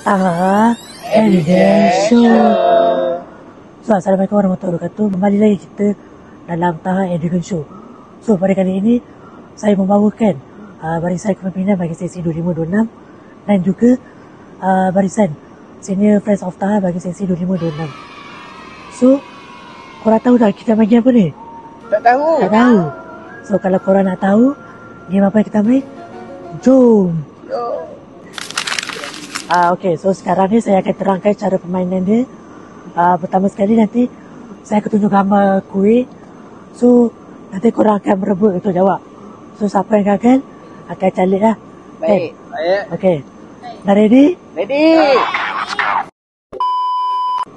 Taha Elegant Show. So, Assalamualaikum warahmatullahi wabarakatuh. Kembali lagi kita dalam Taha Elegant Show. So, pada kali ini saya membawakan barisan kepimpinan bagi sesi 2526 dan juga barisan Senior Friends of Taha bagi sesi 2526. So, korang tahu tak kita main game apa ni? Tak tahu. Tak tahu. So, kalau korang nak tahu game apa yang kita main, jom. Okay, so sekarang ni saya akan terangkan cara permainan dia. Pertama sekali nanti saya akan tunjuk gambar kuih. So, nanti korang akan merebut untuk jawab. So, siapa yang gagal akan calik lah. Baik. Baik. Okay. Dah ready? Ready.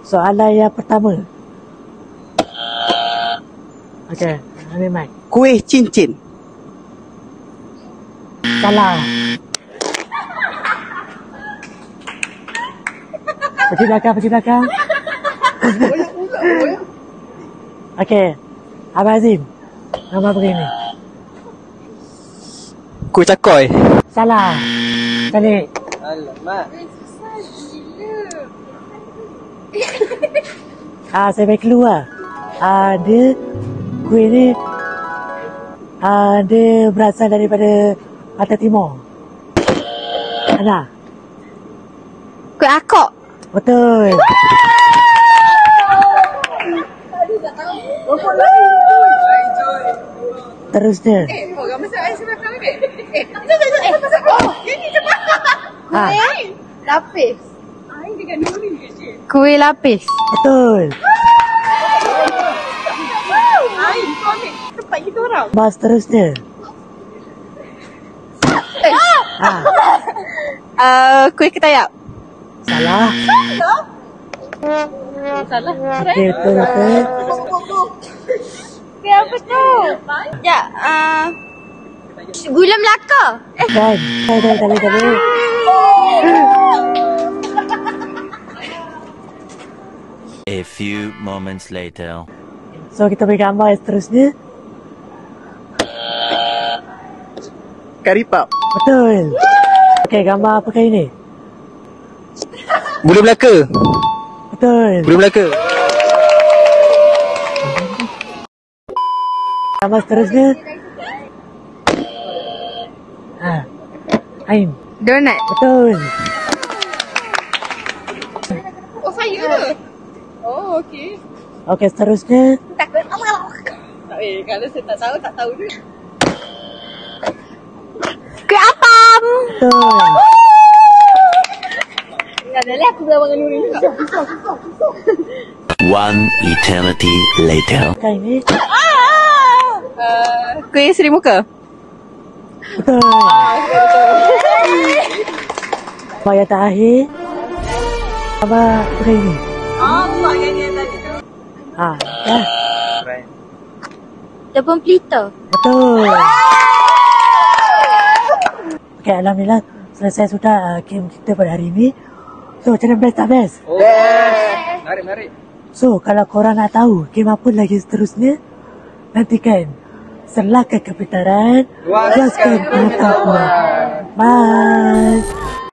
Soalan yang pertama. Okay, ambil mic. Kuih cincin. Salah. Pergi belakang. Okay. Abang Azim. Nama begini. Kuih cakoy. Salah. Calik. Alamak. Saya bagi keluar. Dia kuih ni dia berasal daripada Pantai Timur. Ana. Kuih akok. Betul. Terusnya. Lapis. Kuih lapis. Betul. Mas terusnya. Kuih ketayap. Salah. Okey, betul. Kuih apa tu? Ya, gula Melaka. Dan, dah. A few moments later. So, kita beri gambar yang seterusnya. Karipap. Betul. Okey, gambar apa kali ni? Bulu Melaka. Betul. Bulu Melaka. Gambar seterusnya. Aim. Donat. Betul. Oh, saya ke? Oh, okey. Okey, seterusnya. Takut. Kalau saya tak tahu dia. Kuih apam. Betul. Tak ada lah, aku bersama dengan Nuri juga. One eternity later. Kali ni. Kuih Seri Muka. Betul. Gambar yang terakhir. Gambar apa kali ni? Mak yang tadi tu. Dah. Tepung pelita. Betul. Okay, Alhamdulillah selesai sudah game kita pada hari ini. So, macam mana, best tak best? Best. Mari. So, kalau korang nak tahu game apa lagi seterusnya, nantikan Serlakan Kepintaran, luaskan pengetahuan. Bye.